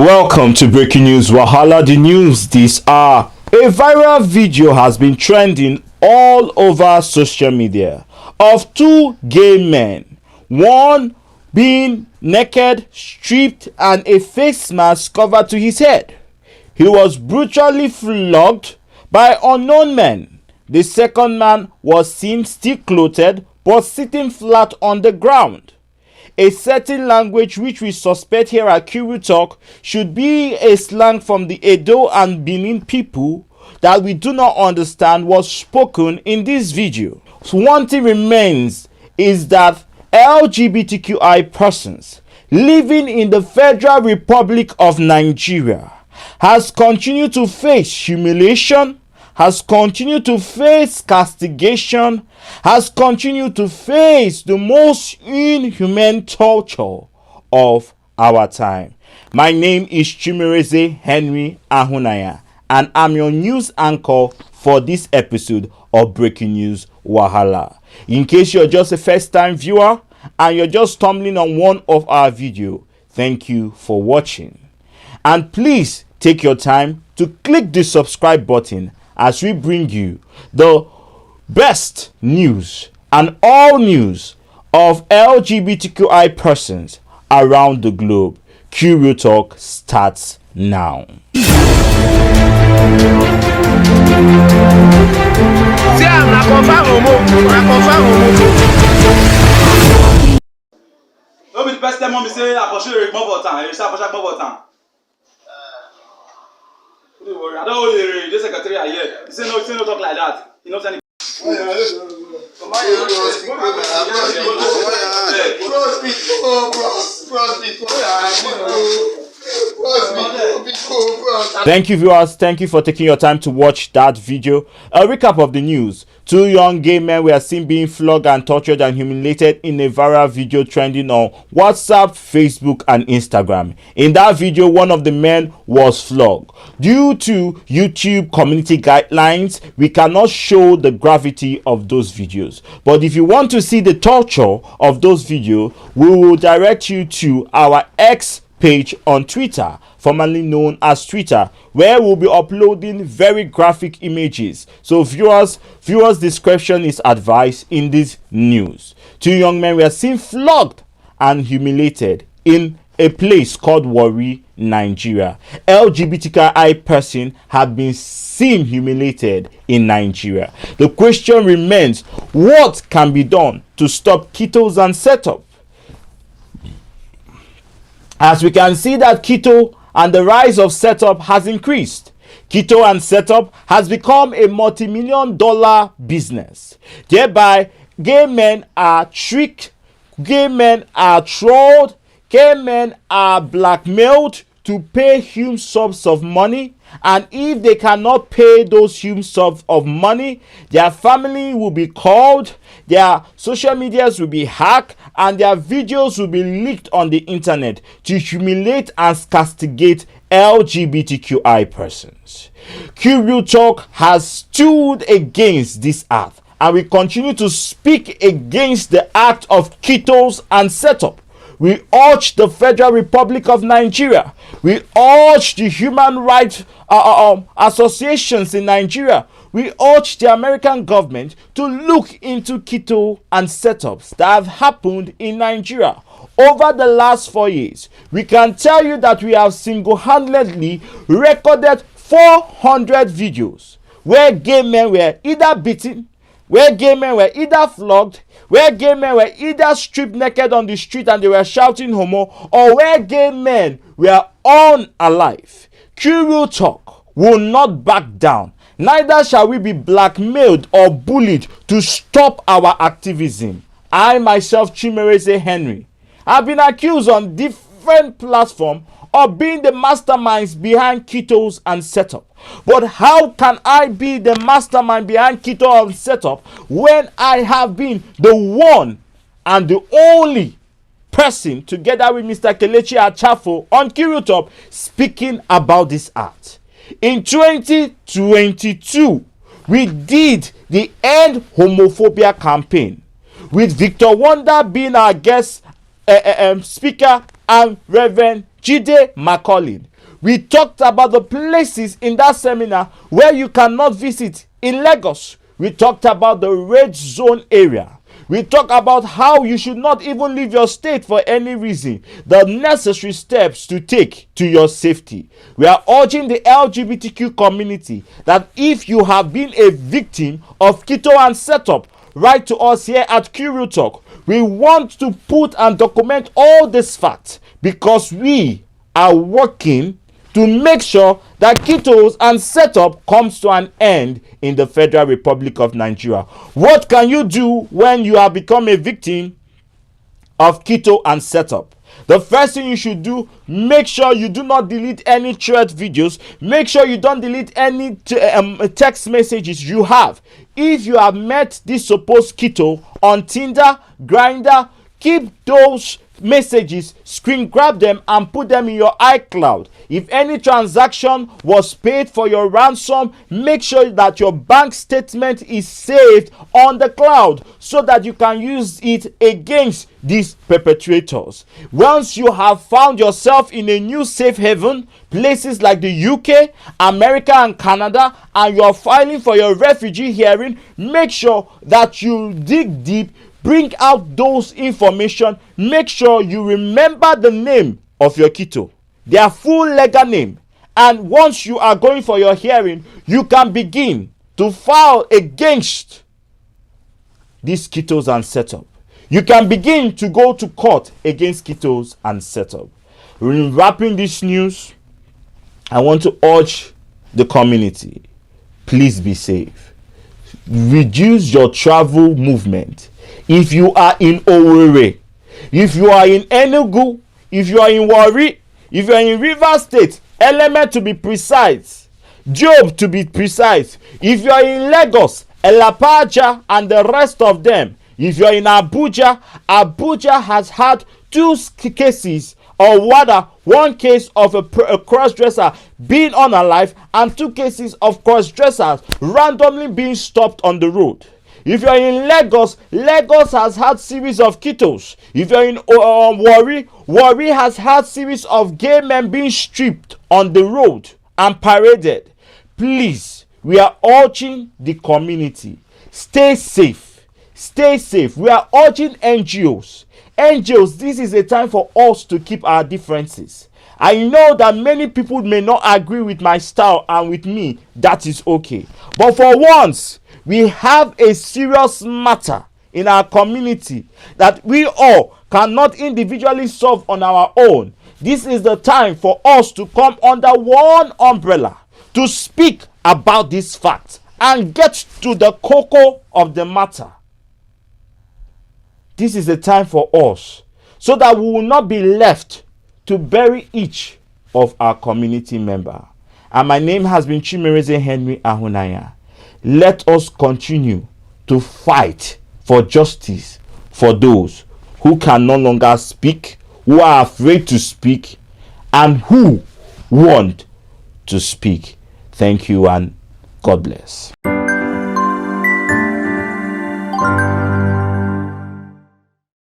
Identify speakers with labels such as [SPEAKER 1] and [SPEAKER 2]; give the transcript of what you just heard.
[SPEAKER 1] Welcome to Breaking News Wahala. The news this hour. A viral video has been trending all over social media of two gay men, one being naked, stripped, and a face mask covered to his head. He was brutally flogged by unknown men. The second man was seen still clothed but sitting flat on the ground. A certain language which we suspect here at Kuru Talk should be a slang from the Edo and Benin people that we do not understand was spoken in this video. So one thing remains is that LGBTQI persons living in the Federal Republic of Nigeria has continued to face humiliation, has continued to face castigation, has continued to face the most inhumane torture of our time. My name is Chimereze Henry Ahunaya, and I'm your news anchor for this episode of Breaking News Wahala. In case you're just a first-time viewer and you're just stumbling on one of our videos, thank you for watching. And please take your time to click the subscribe button as we bring you the best news and all news of LGBTQI persons around the globe. Kuru Talk starts now.
[SPEAKER 2] I don't only the secretary here. You say no talk like that. You know any.
[SPEAKER 1] Thank you, viewers. Thank you for taking your time to watch that video. A recap of the news. Two young gay men were seen being flogged and tortured and humiliated in a viral video trending on WhatsApp, Facebook, and Instagram. In that video, one of the men was flogged. Due to YouTube community guidelines, we cannot show the gravity of those videos. But if you want to see the torture of those videos, we will direct you to our X page on Twitter, formerly known as Twitter, where we'll be uploading very graphic images. So viewers discretion is advised in this news. Two young men were seen flogged and humiliated in a place called Warri, Nigeria. LGBTQI person have been seen humiliated in Nigeria. The question remains, what can be done to stop ketos and setup? As we can see that keto and the rise of setup has increased. Keto and setup has become a multi-million-dollar business. Thereby, gay men are tricked, gay men are trolled, gay men are blackmailed to pay huge sums of money, and if they cannot pay those huge sums of money, their family will be called, their social medias will be hacked, and their videos will be leaked on the internet to humiliate and castigate LGBTQI persons. Kuru Talk has stood against this act, and we continue to speak against the act of ketos and setup. We urge the Federal Republic of Nigeria. We urge the human rights associations in Nigeria. We urge the American government to look into keto and setups that have happened in Nigeria. Over the last 4 years, we can tell you that we have single-handedly recorded 400 videos where gay men were either beaten, where gay men were either flogged, where gay men were either stripped naked on the street and they were shouting homo, or where gay men were unalive. Kuru Talk will not back down. Neither shall we be blackmailed or bullied to stop our activism. I myself, Chimereze Henry, have been accused on different platforms of being the masterminds behind ketos and setup. But how can I be the mastermind behind keto and setup when I have been the one and the only person together with Mr. Kelechi Achafo on Kuru Talk speaking about this act? In 2022, we did the End Homophobia campaign with Victor Wonder being our guest speaker and Reverend Jide Macaulay. We talked about the places in that seminar where you cannot visit in Lagos. We talked about the red zone area. We talk about how you should not even leave your state for any reason, the necessary steps to take to your safety. We are urging the LGBTQ community that if you have been a victim of keto and setup, write to us here at Q Talk. We want to put and document all these facts because we are working to make sure that ketos and setup comes to an end in the Federal Republic of Nigeria. What can you do when you have become a victim of keto and setup? The first thing you should do, make sure you do not delete any threat videos. Make sure you don't delete any text messages you have. If you have met this supposed keto on Tinder, Grindr, keep those messages, screen grab them and put them in your iCloud. If any transaction was paid for your ransom, make sure that your bank statement is saved on the cloud so that you can use it against these perpetrators. Once you have found yourself in a new safe haven, places like the UK, America and Canada, and you're filing for your refugee hearing, make sure that you dig deep, bring out those information, make sure you remember the name of your keto, their full legal name, and once you are going for your hearing, you can begin to file against these ketos and setup. You can begin to go to court against ketos and setup. In wrapping this news, I want to urge the community, please be safe. Reduce your travel movement. If you are in Owerri, if you are in Enugu, if you are in Warri, if you are in Rivers State, Element to be precise, Job to be precise, if you are in Lagos, Elapaja and the rest of them, if you are in Abuja, Abuja has had 2 cases, or rather 1 case of a cross-dresser being unalive and 2 cases of cross-dressers randomly being stopped on the road. If you are in Lagos, Lagos has had series of ketos. If you are in Warri, Warri has had series of gay men being stripped on the road and paraded. Please, we are urging the community, stay safe. Stay safe. We are urging NGOs. NGOs, this is a time for us to keep our differences. I know that many people may not agree with my style and with me. That is okay. But for once, we have a serious matter in our community that we all cannot individually solve on our own. This is the time for us to come under one umbrella to speak about this fact and get to the core of the matter. This is the time for us so that we will not be left to bury each of our community member. And my name has been Chimereze Henry Ahunaya. Let us continue to fight for justice for those who can no longer speak, who are afraid to speak, and who want to speak. Thank you and God bless.